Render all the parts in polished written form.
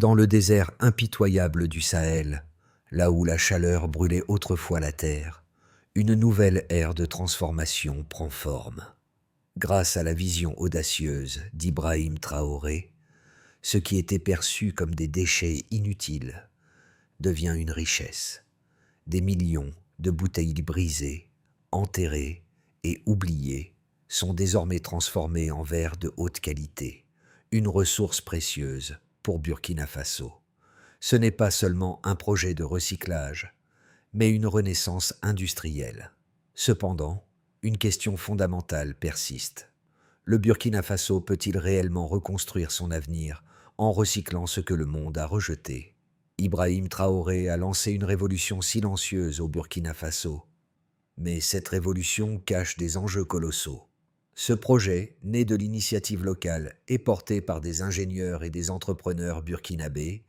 Dans le désert impitoyable du Sahel, là où la chaleur brûlait autrefois la terre, une nouvelle ère de transformation prend forme. Grâce à la vision audacieuse d'Ibrahim Traoré, ce qui était perçu comme des déchets inutiles devient une richesse. Des millions de bouteilles brisées, enterrées et oubliées sont désormais transformées en verre de haute qualité, une ressource précieuse pour Burkina Faso. Ce n'est pas seulement un projet de recyclage, mais une renaissance industrielle. Cependant, une question fondamentale persiste. Le Burkina Faso peut-il réellement reconstruire son avenir en recyclant ce que le monde a rejeté? Ibrahim Traoré a lancé une révolution silencieuse au Burkina Faso, mais cette révolution cache des enjeux colossaux. Ce projet, né de l'initiative locale et porté par des ingénieurs et des entrepreneurs burkinabés,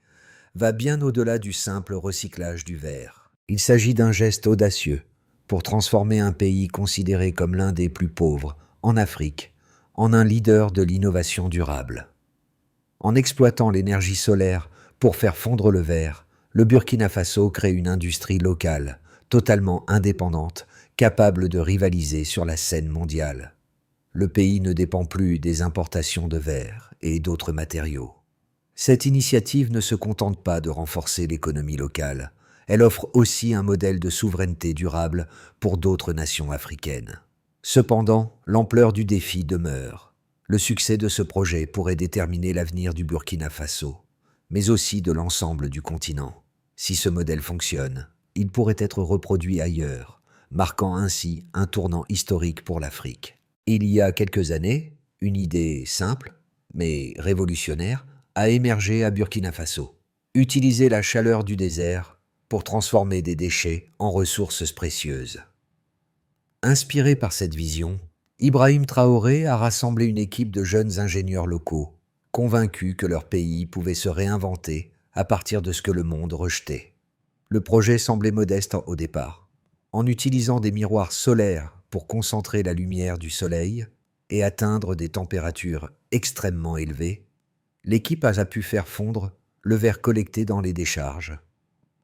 va bien au-delà du simple recyclage du verre. Il s'agit d'un geste audacieux pour transformer un pays considéré comme l'un des plus pauvres en Afrique en un leader de l'innovation durable. En exploitant l'énergie solaire pour faire fondre le verre, le Burkina Faso crée une industrie locale, totalement indépendante, capable de rivaliser sur la scène mondiale. Le pays ne dépend plus des importations de verre et d'autres matériaux. Cette initiative ne se contente pas de renforcer l'économie locale, elle offre aussi un modèle de souveraineté durable pour d'autres nations africaines. Cependant, l'ampleur du défi demeure. Le succès de ce projet pourrait déterminer l'avenir du Burkina Faso, mais aussi de l'ensemble du continent. Si ce modèle fonctionne, il pourrait être reproduit ailleurs, marquant ainsi un tournant historique pour l'Afrique. Il y a quelques années, une idée simple, mais révolutionnaire, a émergé à Burkina Faso. Utiliser la chaleur du désert pour transformer des déchets en ressources précieuses. Inspiré par cette vision, Ibrahim Traoré a rassemblé une équipe de jeunes ingénieurs locaux, convaincus que leur pays pouvait se réinventer à partir de ce que le monde rejetait. Le projet semblait modeste au départ. En utilisant des miroirs solaires pour concentrer la lumière du soleil et atteindre des températures extrêmement élevées, l'équipe a pu faire fondre le verre collecté dans les décharges.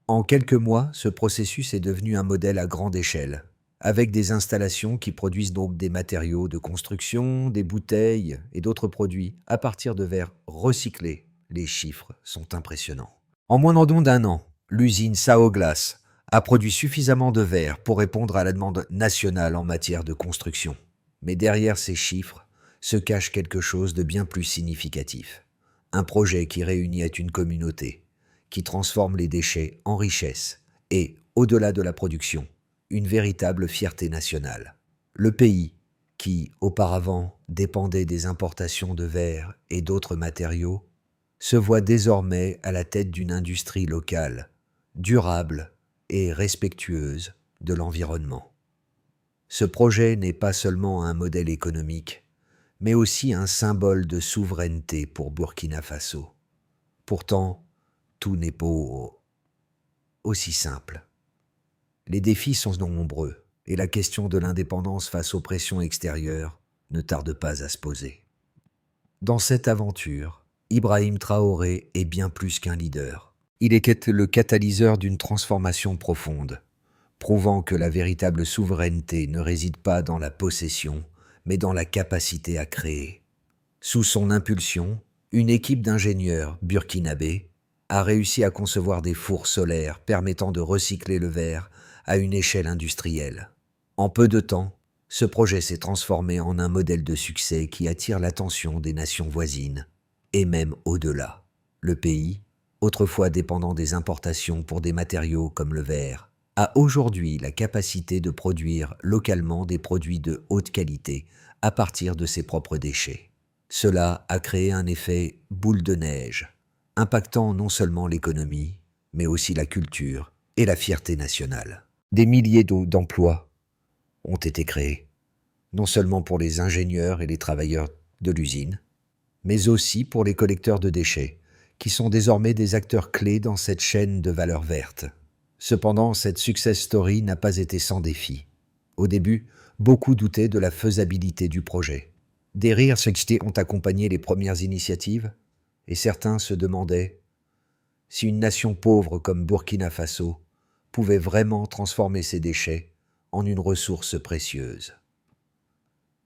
En quelques mois, ce processus est devenu un modèle à grande échelle, avec des installations qui produisent donc des matériaux de construction, des bouteilles et d'autres produits à partir de verre recyclés. Les chiffres sont impressionnants. En moins d'un an, l'usine Saoglas a produit suffisamment de verre pour répondre à la demande nationale en matière de construction. Mais derrière ces chiffres se cache quelque chose de bien plus significatif. Un projet qui réunit une communauté, qui transforme les déchets en richesse et, au-delà de la production, une véritable fierté nationale. Le pays, qui auparavant dépendait des importations de verre et d'autres matériaux, se voit désormais à la tête d'une industrie locale, durable et respectueuse de l'environnement. Ce projet n'est pas seulement un modèle économique, mais aussi un symbole de souveraineté pour Burkina Faso. Pourtant, tout n'est pas aussi simple. Les défis sont nombreux et la question de l'indépendance face aux pressions extérieures ne tarde pas à se poser. Dans cette aventure, Ibrahim Traoré est bien plus qu'un leader. Il est le catalyseur d'une transformation profonde, prouvant que la véritable souveraineté ne réside pas dans la possession, mais dans la capacité à créer. Sous son impulsion, une équipe d'ingénieurs burkinabés a réussi à concevoir des fours solaires permettant de recycler le verre à une échelle industrielle. En peu de temps, ce projet s'est transformé en un modèle de succès qui attire l'attention des nations voisines, et même au-delà. Le pays, autrefois dépendant des importations pour des matériaux comme le verre, a aujourd'hui la capacité de produire localement des produits de haute qualité à partir de ses propres déchets. Cela a créé un effet boule de neige, impactant non seulement l'économie, mais aussi la culture et la fierté nationale. Des milliers d'emplois ont été créés, non seulement pour les ingénieurs et les travailleurs de l'usine, mais aussi pour les collecteurs de déchets, qui sont désormais des acteurs clés dans cette chaîne de valeur verte. Cependant, cette success story n'a pas été sans défi. Au début, beaucoup doutaient de la faisabilité du projet. Des rires ont accompagné les premières initiatives, et certains se demandaient si une nation pauvre comme Burkina Faso pouvait vraiment transformer ses déchets en une ressource précieuse.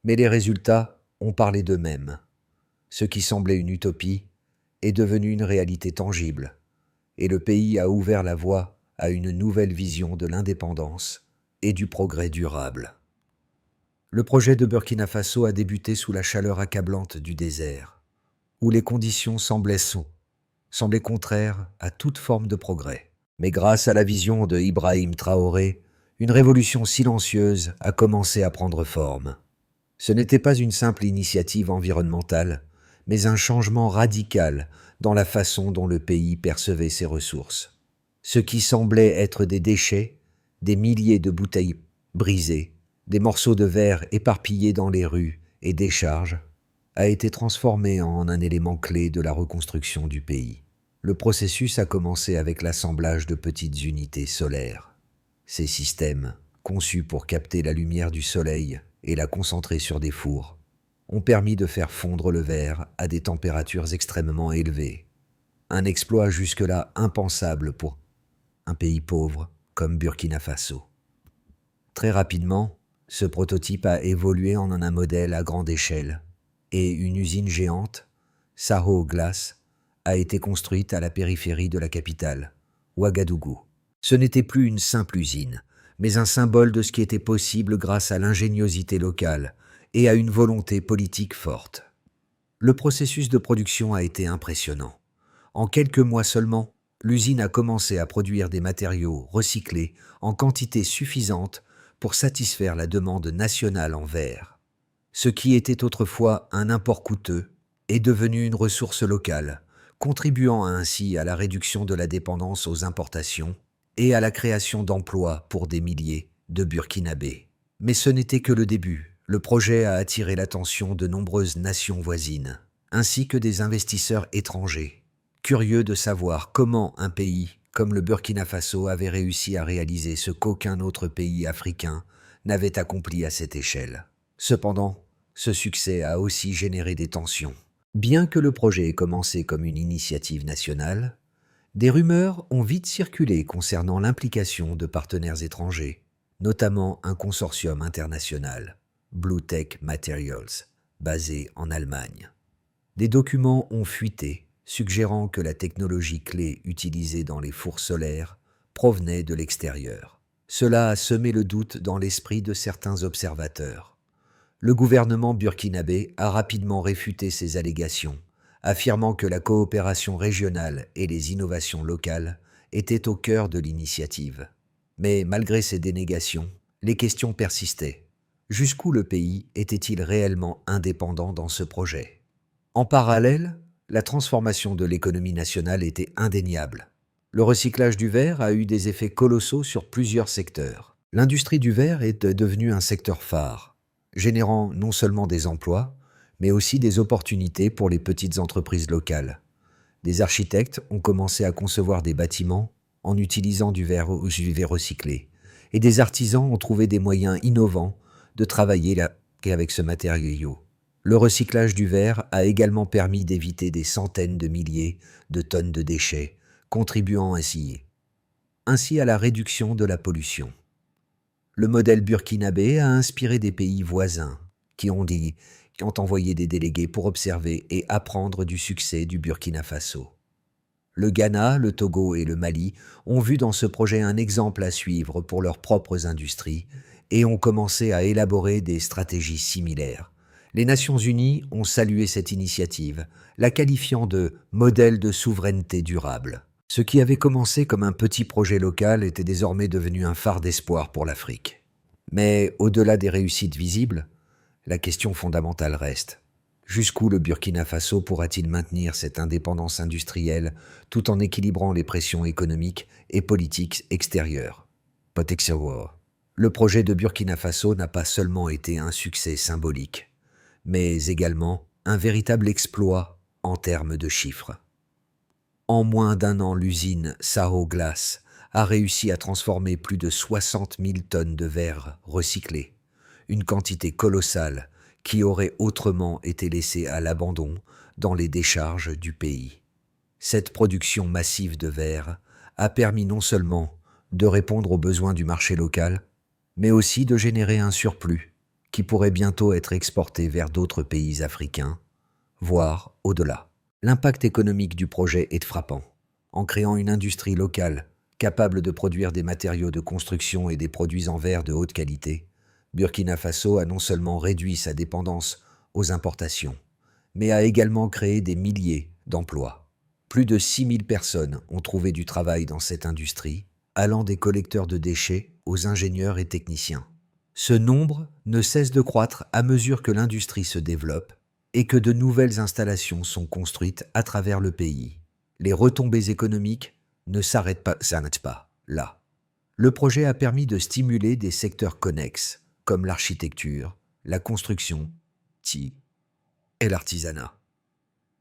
Mais les résultats ont parlé d'eux-mêmes. Ce qui semblait une utopie est devenu une réalité tangible, et le pays a ouvert la voie à une nouvelle vision de l'indépendance et du progrès durable. Le projet de Burkina Faso a débuté sous la chaleur accablante du désert, où les conditions semblaient contraires à toute forme de progrès. Mais grâce à la vision de Ibrahim Traoré, une révolution silencieuse a commencé à prendre forme. Ce n'était pas une simple initiative environnementale, mais un changement radical dans la façon dont le pays percevait ses ressources. Ce qui semblait être des déchets, des milliers de bouteilles brisées, des morceaux de verre éparpillés dans les rues et décharges, a été transformé en un élément clé de la reconstruction du pays. Le processus a commencé avec l'assemblage de petites unités solaires. Ces systèmes, conçus pour capter la lumière du soleil et la concentrer sur des fours, ont permis de faire fondre le verre à des températures extrêmement élevées. Un exploit jusque-là impensable pour un pays pauvre comme Burkina Faso. Très rapidement, ce prototype a évolué en un modèle à grande échelle, et une usine géante, Saho Glass, a été construite à la périphérie de la capitale, Ouagadougou. Ce n'était plus une simple usine, mais un symbole de ce qui était possible grâce à l'ingéniosité locale et à une volonté politique forte. Le processus de production a été impressionnant. En quelques mois seulement, l'usine a commencé à produire des matériaux recyclés en quantité suffisante pour satisfaire la demande nationale en verre. Ce qui était autrefois un import coûteux est devenu une ressource locale, contribuant ainsi à la réduction de la dépendance aux importations et à la création d'emplois pour des milliers de Burkinabés. Mais ce n'était que le début. Le projet a attiré l'attention de nombreuses nations voisines, ainsi que des investisseurs étrangers, curieux de savoir comment un pays comme le Burkina Faso avait réussi à réaliser ce qu'aucun autre pays africain n'avait accompli à cette échelle. Cependant, ce succès a aussi généré des tensions. Bien que le projet ait commencé comme une initiative nationale, des rumeurs ont vite circulé concernant l'implication de partenaires étrangers, notamment un consortium international, Blue Tech Materials, basé en Allemagne. Des documents ont fuité, suggérant que la technologie clé utilisée dans les fours solaires provenait de l'extérieur. Cela a semé le doute dans l'esprit de certains observateurs. Le gouvernement burkinabé a rapidement réfuté ces allégations, affirmant que la coopération régionale et les innovations locales étaient au cœur de l'initiative. Mais malgré ces dénégations, les questions persistaient. Jusqu'où le pays était-il réellement indépendant dans ce projet ? En parallèle, la transformation de l'économie nationale était indéniable. Le recyclage du verre a eu des effets colossaux sur plusieurs secteurs. L'industrie du verre est devenue un secteur phare, générant non seulement des emplois, mais aussi des opportunités pour les petites entreprises locales. Des architectes ont commencé à concevoir des bâtiments en utilisant du verre recyclé, et des artisans ont trouvé des moyens innovants de travailler avec ce matériau. Le recyclage du verre a également permis d'éviter des centaines de milliers de tonnes de déchets, contribuant ainsi à la réduction de la pollution. Le modèle burkinabé a inspiré des pays voisins qui ont envoyé des délégués pour observer et apprendre du succès du Burkina Faso. Le Ghana, le Togo et le Mali ont vu dans ce projet un exemple à suivre pour leurs propres industries et ont commencé à élaborer des stratégies similaires. Les Nations Unies ont salué cette initiative, la qualifiant de « modèle de souveraineté durable ». Ce qui avait commencé comme un petit projet local était désormais devenu un phare d'espoir pour l'Afrique. Mais au-delà des réussites visibles, la question fondamentale reste. Jusqu'où le Burkina Faso pourra-t-il maintenir cette indépendance industrielle tout en équilibrant les pressions économiques et politiques extérieures ? Le projet de Burkina Faso n'a pas seulement été un succès symbolique, mais également un véritable exploit en termes de chiffres. En moins d'un an, l'usine Saho Glass a réussi à transformer plus de 60 000 tonnes de verre recyclé, une quantité colossale qui aurait autrement été laissée à l'abandon dans les décharges du pays. Cette production massive de verre a permis non seulement de répondre aux besoins du marché local, mais aussi de générer un surplus qui pourrait bientôt être exporté vers d'autres pays africains, voire au-delà. L'impact économique du projet est frappant. En créant une industrie locale capable de produire des matériaux de construction et des produits en verre de haute qualité, Burkina Faso a non seulement réduit sa dépendance aux importations, mais a également créé des milliers d'emplois. Plus de 6000 personnes ont trouvé du travail dans cette industrie, allant des collecteurs de déchets aux ingénieurs et techniciens. Ce nombre ne cesse de croître à mesure que l'industrie se développe et que de nouvelles installations sont construites à travers le pays. Les retombées économiques ne s'arrêtent pas là. Le projet a permis de stimuler des secteurs connexes, comme l'architecture, la construction, et l'artisanat.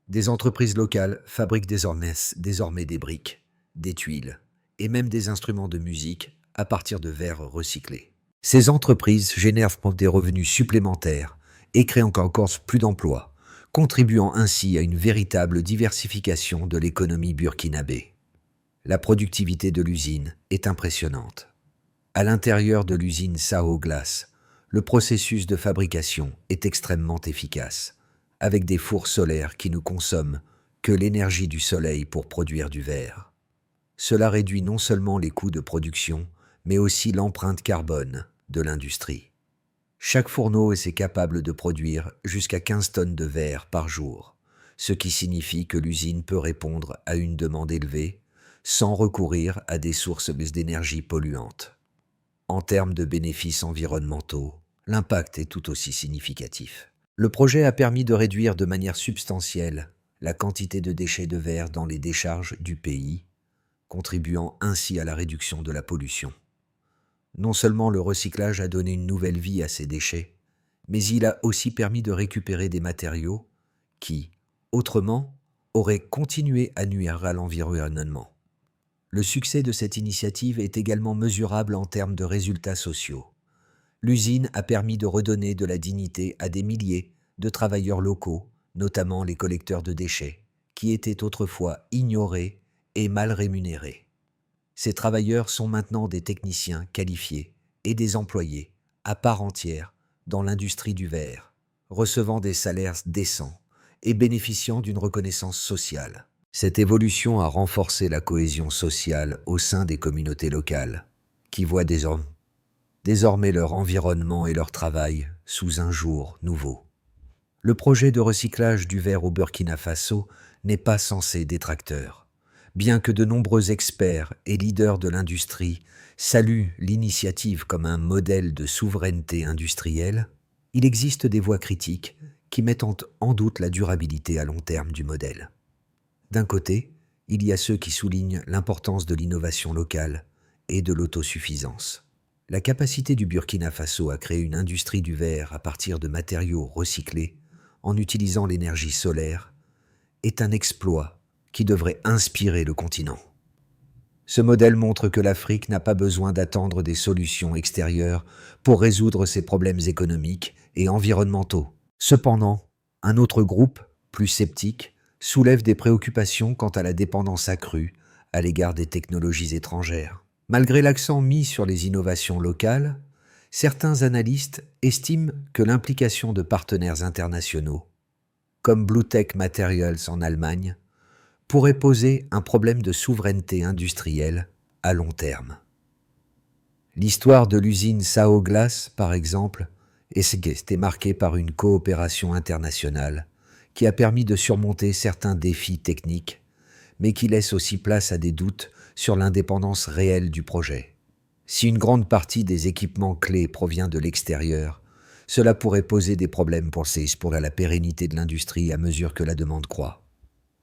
Des entreprises locales fabriquent désormais des briques, des tuiles et même des instruments de musique à partir de verre recyclés. Ces entreprises génèrent des revenus supplémentaires et créent encore plus d'emplois, contribuant ainsi à une véritable diversification de l'économie burkinabé. La productivité de l'usine est impressionnante. À l'intérieur de l'usine Sao Glace, le processus de fabrication est extrêmement efficace, avec des fours solaires qui ne consomment que l'énergie du soleil pour produire du verre. Cela réduit non seulement les coûts de production, mais aussi l'empreinte carbone de l'industrie. Chaque fourneau est capable de produire jusqu'à 15 tonnes de verre par jour, ce qui signifie que l'usine peut répondre à une demande élevée sans recourir à des sources d'énergie polluantes. En termes de bénéfices environnementaux, l'impact est tout aussi significatif. Le projet a permis de réduire de manière substantielle la quantité de déchets de verre dans les décharges du pays, contribuant ainsi à la réduction de la pollution. Non seulement le recyclage a donné une nouvelle vie à ces déchets, mais il a aussi permis de récupérer des matériaux qui, autrement, auraient continué à nuire à l'environnement. Le succès de cette initiative est également mesurable en termes de résultats sociaux. L'usine a permis de redonner de la dignité à des milliers de travailleurs locaux, notamment les collecteurs de déchets, qui étaient autrefois ignorés et mal rémunérés. Ces travailleurs sont maintenant des techniciens qualifiés et des employés à part entière dans l'industrie du verre, recevant des salaires décents et bénéficiant d'une reconnaissance sociale. Cette évolution a renforcé la cohésion sociale au sein des communautés locales, qui voient désormais leur environnement et leur travail sous un jour nouveau. Le projet de recyclage du verre au Burkina Faso n'est pas sans ses détracteurs. Bien que de nombreux experts et leaders de l'industrie saluent l'initiative comme un modèle de souveraineté industrielle, il existe des voix critiques qui mettent en doute la durabilité à long terme du modèle. D'un côté, il y a ceux qui soulignent l'importance de l'innovation locale et de l'autosuffisance. La capacité du Burkina Faso à créer une industrie du verre à partir de matériaux recyclés en utilisant l'énergie solaire est un exploit qui devrait inspirer le continent. Ce modèle montre que l'Afrique n'a pas besoin d'attendre des solutions extérieures pour résoudre ses problèmes économiques et environnementaux. Cependant, un autre groupe, plus sceptique, soulève des préoccupations quant à la dépendance accrue à l'égard des technologies étrangères. Malgré l'accent mis sur les innovations locales, certains analystes estiment que l'implication de partenaires internationaux, comme Bluetech Materials en Allemagne, pourrait poser un problème de souveraineté industrielle à long terme. L'histoire de l'usine Sao Glace, par exemple, est marquée par une coopération internationale qui a permis de surmonter certains défis techniques, mais qui laisse aussi place à des doutes sur l'indépendance réelle du projet. Si une grande partie des équipements clés provient de l'extérieur, cela pourrait poser des problèmes pour la pérennité de l'industrie à mesure que la demande croît.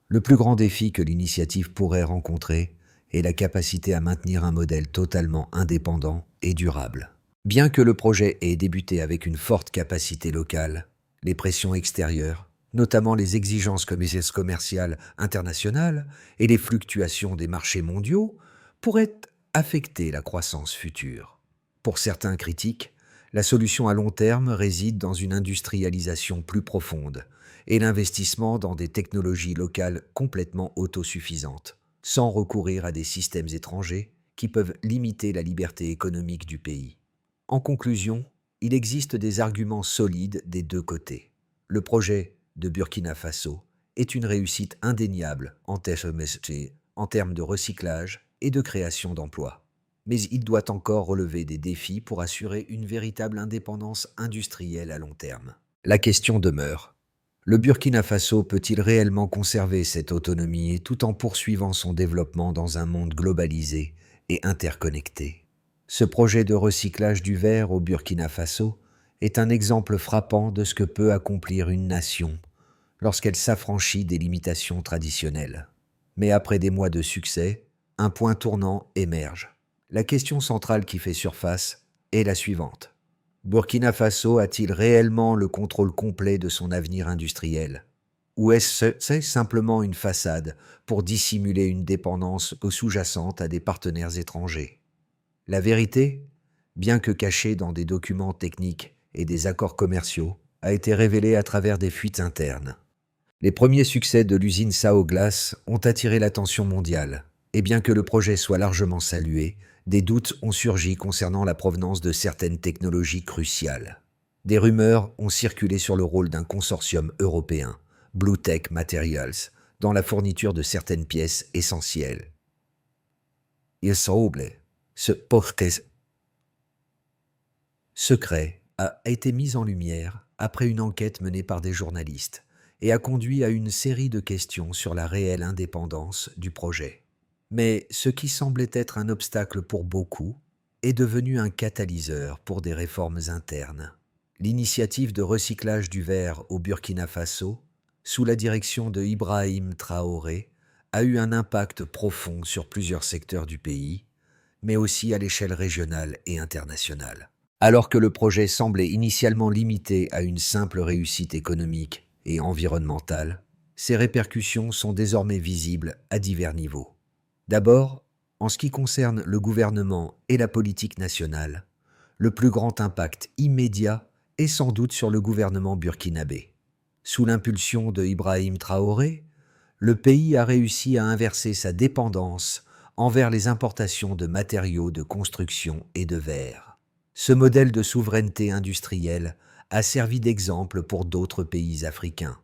Le plus grand défi que l'initiative pourrait rencontrer est la capacité à maintenir un modèle totalement indépendant et durable. Bien que le projet ait débuté avec une forte capacité locale, les pressions extérieures, notamment les exigences commerciales internationales et les fluctuations des marchés mondiaux, pourraient affecter la croissance future. Pour certains critiques, La solution à long terme réside dans une industrialisation plus profonde et l'investissement dans des technologies locales complètement autosuffisantes, sans recourir à des systèmes étrangers qui peuvent limiter la liberté économique du pays. En conclusion, il existe des arguments solides des deux côtés. Le projet de Burkina Faso est une réussite indéniable en termes de recyclage et de création d'emplois. Mais il doit encore relever des défis pour assurer une véritable indépendance industrielle à long terme. La question demeure. Le Burkina Faso peut-il réellement conserver cette autonomie tout en poursuivant son développement dans un monde globalisé et interconnecté? Ce projet de recyclage du verre au Burkina Faso est un exemple frappant de ce que peut accomplir une nation lorsqu'elle s'affranchit des limitations traditionnelles. Mais après des mois de succès, un point tournant émerge. La question centrale qui fait surface est la suivante. Burkina Faso a-t-il réellement le contrôle complet de son avenir industriel? Ou est-ce simplement une façade pour dissimuler une dépendance sous-jacente à des partenaires étrangers? La vérité, bien que cachée dans des documents techniques et des accords commerciaux, a été révélée à travers des fuites internes. Les premiers succès de l'usine Sao Glass ont attiré l'attention mondiale, et bien que le projet soit largement salué, des doutes ont surgi concernant la provenance de certaines technologies cruciales. Des rumeurs ont circulé sur le rôle d'un consortium européen, Blue Tech Materials, dans la fourniture de certaines pièces essentielles. Il semble ce portrait secret a été mis en lumière après une enquête menée par des journalistes et a conduit à une série de questions sur la réelle indépendance du projet. Mais ce qui semblait être un obstacle pour beaucoup est devenu un catalyseur pour des réformes internes. L'initiative de recyclage du verre au Burkina Faso, sous la direction de Ibrahim Traoré, a eu un impact profond sur plusieurs secteurs du pays, mais aussi à l'échelle régionale et internationale. Alors que le projet semblait initialement limité à une simple réussite économique et environnementale, ses répercussions sont désormais visibles à divers niveaux. D'abord, en ce qui concerne le gouvernement et la politique nationale, le plus grand impact immédiat est sans doute sur le gouvernement burkinabé. Sous l'impulsion de Ibrahim Traoré, le pays a réussi à inverser sa dépendance envers les importations de matériaux de construction et de verre. Ce modèle de souveraineté industrielle a servi d'exemple pour d'autres pays africains,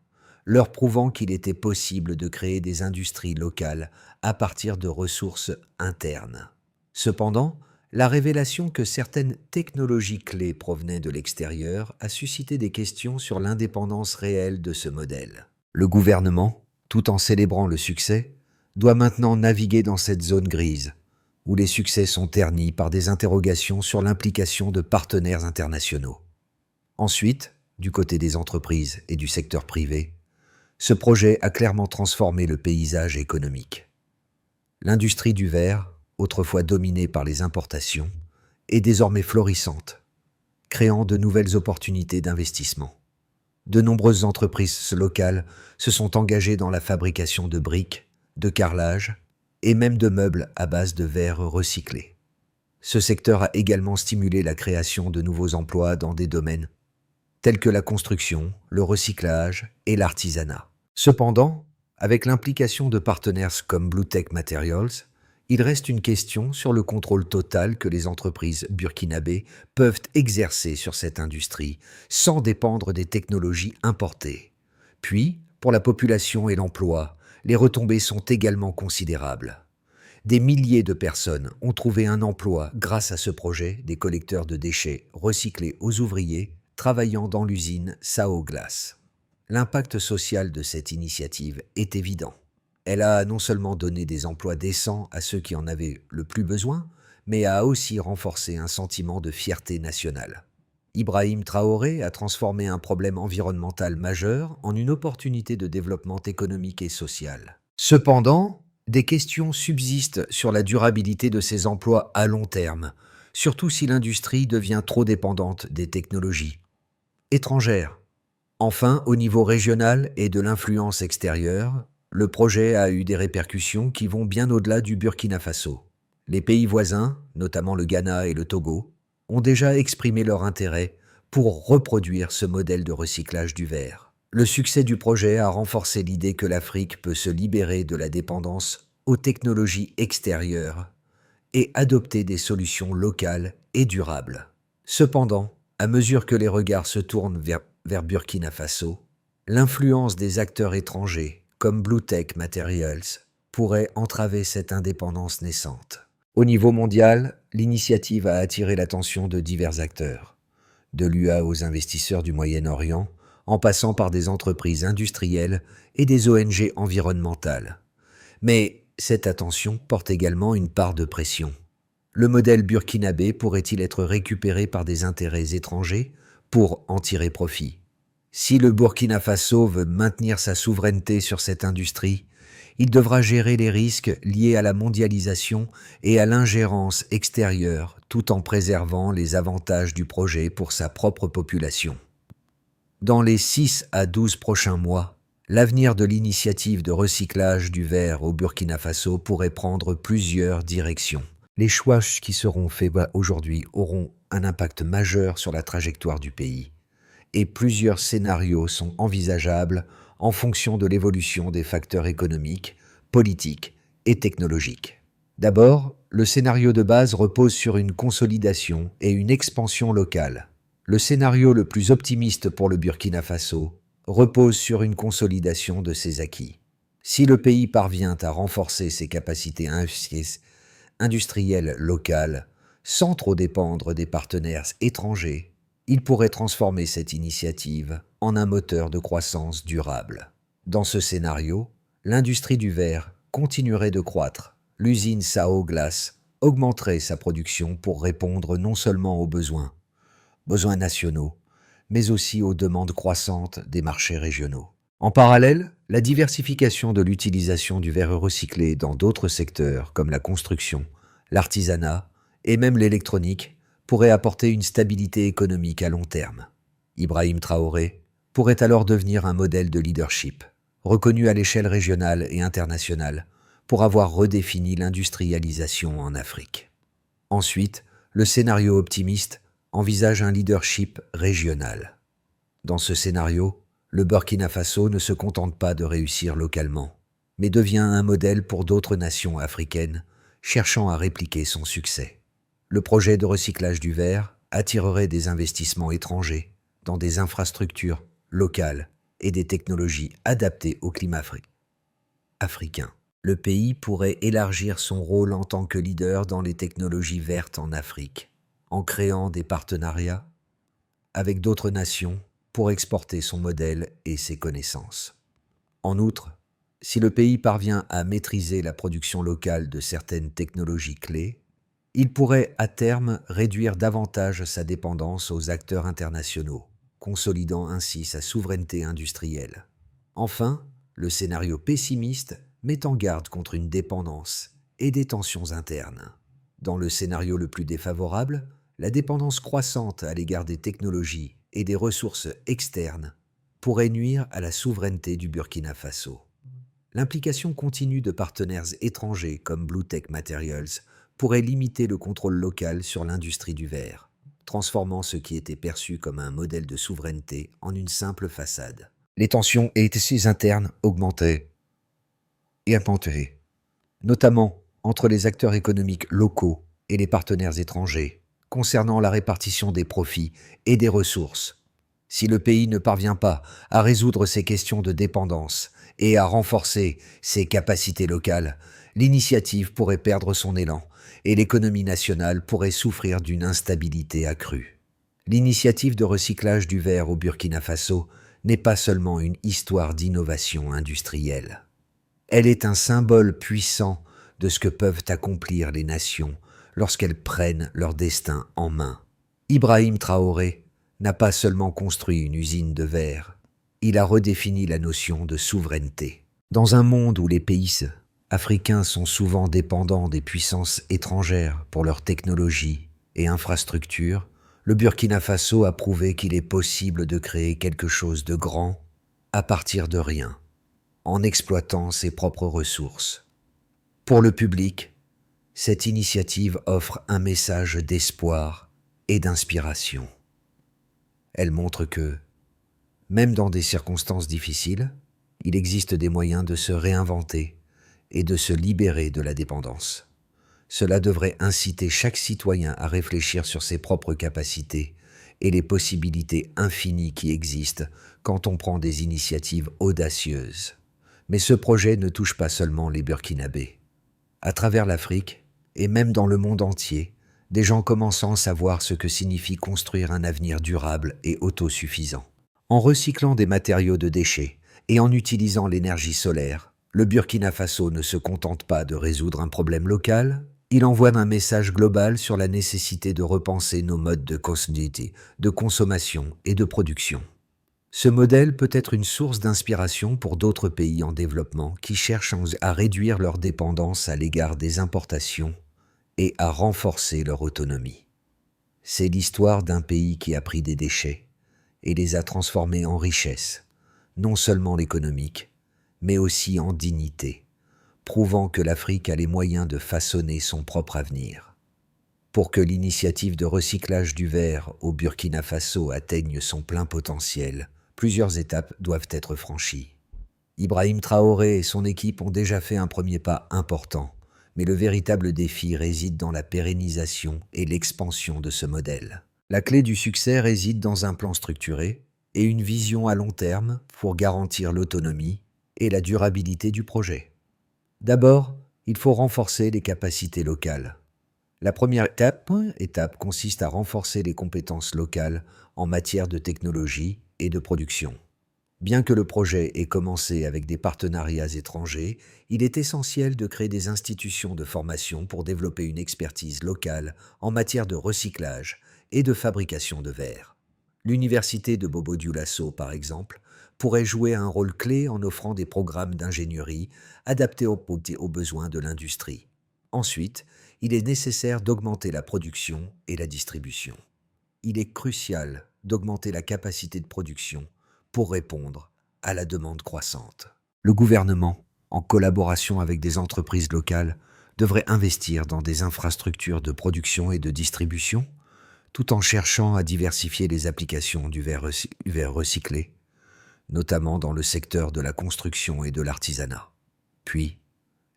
leur prouvant qu'il était possible de créer des industries locales à partir de ressources internes. Cependant, la révélation que certaines technologies clés provenaient de l'extérieur a suscité des questions sur l'indépendance réelle de ce modèle. Le gouvernement, tout en célébrant le succès, doit maintenant naviguer dans cette zone grise, où les succès sont ternis par des interrogations sur l'implication de partenaires internationaux. Ensuite, du côté des entreprises et du secteur privé, ce projet a clairement transformé le paysage économique. L'industrie du verre, autrefois dominée par les importations, est désormais florissante, créant de nouvelles opportunités d'investissement. De nombreuses entreprises locales se sont engagées dans la fabrication de briques, de carrelage et même de meubles à base de verre recyclé. Ce secteur a également stimulé la création de nouveaux emplois dans des domaines tels que la construction, le recyclage et l'artisanat. Cependant, avec l'implication de partenaires comme Blue Tech Materials, il reste une question sur le contrôle total que les entreprises burkinabées peuvent exercer sur cette industrie sans dépendre des technologies importées. Puis, pour la population et l'emploi, les retombées sont également considérables. Des milliers de personnes ont trouvé un emploi grâce à ce projet des collecteurs de déchets recyclés aux ouvriers travaillant dans l'usine Sao Glass. L'impact social de cette initiative est évident. Elle a non seulement donné des emplois décents à ceux qui en avaient le plus besoin, mais a aussi renforcé un sentiment de fierté nationale. Ibrahim Traoré a transformé un problème environnemental majeur en une opportunité de développement économique et social. Cependant, des questions subsistent sur la durabilité de ces emplois à long terme, surtout si l'industrie devient trop dépendante des technologies étrangères. Enfin, au niveau régional et de l'influence extérieure, le projet a eu des répercussions qui vont bien au-delà du Burkina Faso. Les pays voisins, notamment le Ghana et le Togo, ont déjà exprimé leur intérêt pour reproduire ce modèle de recyclage du verre. Le succès du projet a renforcé l'idée que l'Afrique peut se libérer de la dépendance aux technologies extérieures et adopter des solutions locales et durables. Cependant, à mesure que les regards se tournent vers Burkina Faso, l'influence des acteurs étrangers, comme Bluetech Materials, pourrait entraver cette indépendance naissante. Au niveau mondial, l'initiative a attiré l'attention de divers acteurs, de l'UA aux investisseurs du Moyen-Orient, en passant par des entreprises industrielles et des ONG environnementales. Mais cette attention porte également une part de pression. Le modèle burkinabé pourrait-il être récupéré par des intérêts étrangers pour en tirer profit? Si le Burkina Faso veut maintenir sa souveraineté sur cette industrie, il devra gérer les risques liés à la mondialisation et à l'ingérence extérieure tout en préservant les avantages du projet pour sa propre population. Dans les 6 à 12 prochains mois, l'avenir de l'initiative de recyclage du verre au Burkina Faso pourrait prendre plusieurs directions. Les choix qui seront faits aujourd'hui auront un impact majeur sur la trajectoire du pays, et plusieurs scénarios sont envisageables en fonction de l'évolution des facteurs économiques, politiques et technologiques. D'abord, le scénario de base repose sur une consolidation et une expansion locale. Le scénario le plus optimiste pour le Burkina Faso repose sur une consolidation de ses acquis. Si le pays parvient à renforcer ses capacités industrielles locales sans trop dépendre des partenaires étrangers, il pourrait transformer cette initiative en un moteur de croissance durable. Dans ce scénario, l'industrie du verre continuerait de croître. L'usine Sao Glass augmenterait sa production pour répondre non seulement aux besoins nationaux, mais aussi aux demandes croissantes des marchés régionaux. En parallèle, la diversification de l'utilisation du verre recyclé dans d'autres secteurs comme la construction, l'artisanat et même l'électronique pourrait apporter une stabilité économique à long terme. Ibrahim Traoré pourrait alors devenir un modèle de leadership, reconnu à l'échelle régionale et internationale, pour avoir redéfini l'industrialisation en Afrique. Ensuite, le scénario optimiste envisage un leadership régional. Dans ce scénario, le Burkina Faso ne se contente pas de réussir localement, mais devient un modèle pour d'autres nations africaines cherchant à répliquer son succès. Le projet de recyclage du verre attirerait des investissements étrangers dans des infrastructures locales et des technologies adaptées au climat africain. Le pays pourrait élargir son rôle en tant que leader dans les technologies vertes en Afrique, en créant des partenariats avec d'autres nations pour exporter son modèle et ses connaissances. En outre, si le pays parvient à maîtriser la production locale de certaines technologies clés, il pourrait à terme réduire davantage sa dépendance aux acteurs internationaux, consolidant ainsi sa souveraineté industrielle. Enfin, le scénario pessimiste met en garde contre une dépendance et des tensions internes. Dans le scénario le plus défavorable, la dépendance croissante à l'égard des technologies et des ressources externes pourrait nuire à la souveraineté du Burkina Faso. L'implication continue de partenaires étrangers comme Bluetech Materials pourrait limiter le contrôle local sur l'industrie du verre, transformant ce qui était perçu comme un modèle de souveraineté en une simple façade. Les tensions et les internes augmentaient et empireraient, notamment entre les acteurs économiques locaux et les partenaires étrangers, concernant la répartition des profits et des ressources. Si le pays ne parvient pas à résoudre ces questions de dépendance et à renforcer ses capacités locales, l'initiative pourrait perdre son élan et l'économie nationale pourrait souffrir d'une instabilité accrue. L'initiative de recyclage du verre au Burkina Faso n'est pas seulement une histoire d'innovation industrielle. Elle est un symbole puissant de ce que peuvent accomplir les nations lorsqu'elles prennent leur destin en main. Ibrahim Traoré n'a pas seulement construit une usine de verre, il a redéfini la notion de souveraineté. Dans un monde où les pays africains sont souvent dépendants des puissances étrangères pour leurs technologies et infrastructures, le Burkina Faso a prouvé qu'il est possible de créer quelque chose de grand à partir de rien, en exploitant ses propres ressources. Pour le public, cette initiative offre un message d'espoir et d'inspiration. Elle montre que, même dans des circonstances difficiles, il existe des moyens de se réinventer et de se libérer de la dépendance. Cela devrait inciter chaque citoyen à réfléchir sur ses propres capacités et les possibilités infinies qui existent quand on prend des initiatives audacieuses. Mais ce projet ne touche pas seulement les Burkinabés. À travers l'Afrique, et même dans le monde entier, des gens commencent à savoir ce que signifie construire un avenir durable et autosuffisant. En recyclant des matériaux de déchets et en utilisant l'énergie solaire, le Burkina Faso ne se contente pas de résoudre un problème local, il envoie un message global sur la nécessité de repenser nos modes de consommation et de production. Ce modèle peut être une source d'inspiration pour d'autres pays en développement qui cherchent à réduire leur dépendance à l'égard des importations et à renforcer leur autonomie. C'est l'histoire d'un pays qui a pris des déchets et les a transformés en richesse, non seulement économique, mais aussi en dignité, prouvant que l'Afrique a les moyens de façonner son propre avenir. Pour que l'initiative de recyclage du verre au Burkina Faso atteigne son plein potentiel, plusieurs étapes doivent être franchies. Ibrahim Traoré et son équipe ont déjà fait un premier pas important, mais le véritable défi réside dans la pérennisation et l'expansion de ce modèle. La clé du succès réside dans un plan structuré et une vision à long terme pour garantir l'autonomie et la durabilité du projet. D'abord, il faut renforcer les capacités locales. La première étape consiste à renforcer les compétences locales en matière de technologie et de production. Bien que le projet ait commencé avec des partenariats étrangers, il est essentiel de créer des institutions de formation pour développer une expertise locale en matière de recyclage et de fabrication de verre. L'université de Bobo-Dioulasso, par exemple, pourrait jouer un rôle clé en offrant des programmes d'ingénierie adaptés aux besoins de l'industrie. Ensuite, il est nécessaire d'augmenter la production et la distribution. Il est crucial d'augmenter la capacité de production pour répondre à la demande croissante. Le gouvernement, en collaboration avec des entreprises locales, devrait investir dans des infrastructures de production et de distribution, tout en cherchant à diversifier les applications du verre recyclé, notamment dans le secteur de la construction et de l'artisanat. Puis,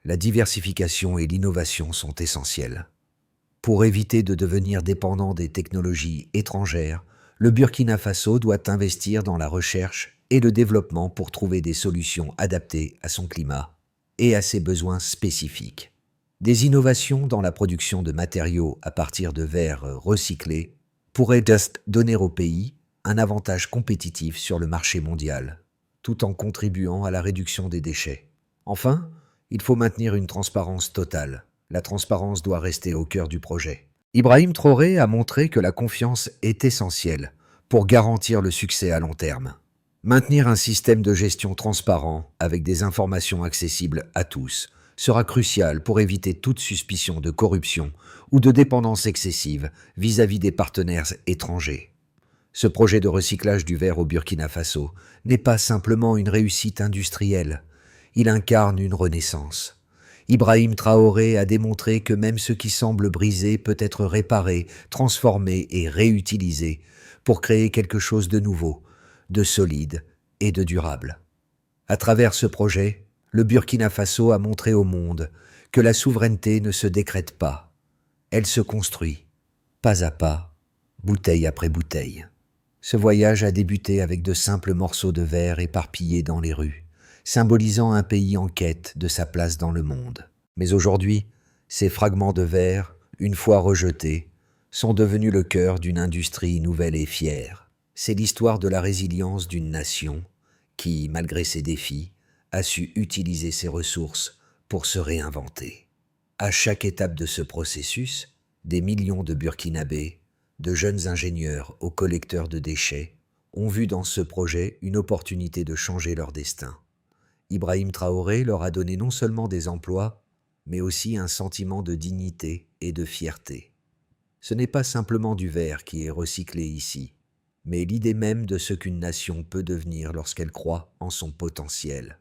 la diversification et l'innovation sont essentielles. Pour éviter de devenir dépendant des technologies étrangères, le Burkina Faso doit investir dans la recherche et le développement pour trouver des solutions adaptées à son climat et à ses besoins spécifiques. Des innovations dans la production de matériaux à partir de verre recyclé pourraient donner au pays un avantage compétitif sur le marché mondial, tout en contribuant à la réduction des déchets. Enfin, il faut maintenir une transparence totale. La transparence doit rester au cœur du projet. Ibrahim Traoré a montré que la confiance est essentielle pour garantir le succès à long terme. Maintenir un système de gestion transparent avec des informations accessibles à tous sera crucial pour éviter toute suspicion de corruption ou de dépendance excessive vis-à-vis des partenaires étrangers. Ce projet de recyclage du verre au Burkina Faso n'est pas simplement une réussite industrielle, il incarne une renaissance. Ibrahim Traoré a démontré que même ce qui semble brisé peut être réparé, transformé et réutilisé pour créer quelque chose de nouveau, de solide et de durable. À travers ce projet, le Burkina Faso a montré au monde que la souveraineté ne se décrète pas, elle se construit, pas à pas, bouteille après bouteille. Ce voyage a débuté avec de simples morceaux de verre éparpillés dans les rues, symbolisant un pays en quête de sa place dans le monde. Mais aujourd'hui, ces fragments de verre, une fois rejetés, sont devenus le cœur d'une industrie nouvelle et fière. C'est l'histoire de la résilience d'une nation qui, malgré ses défis, a su utiliser ses ressources pour se réinventer. À chaque étape de ce processus, des millions de Burkinabés, de jeunes ingénieurs aux collecteurs de déchets, ont vu dans ce projet une opportunité de changer leur destin. Ibrahim Traoré leur a donné non seulement des emplois, mais aussi un sentiment de dignité et de fierté. Ce n'est pas simplement du verre qui est recyclé ici, mais l'idée même de ce qu'une nation peut devenir lorsqu'elle croit en son potentiel.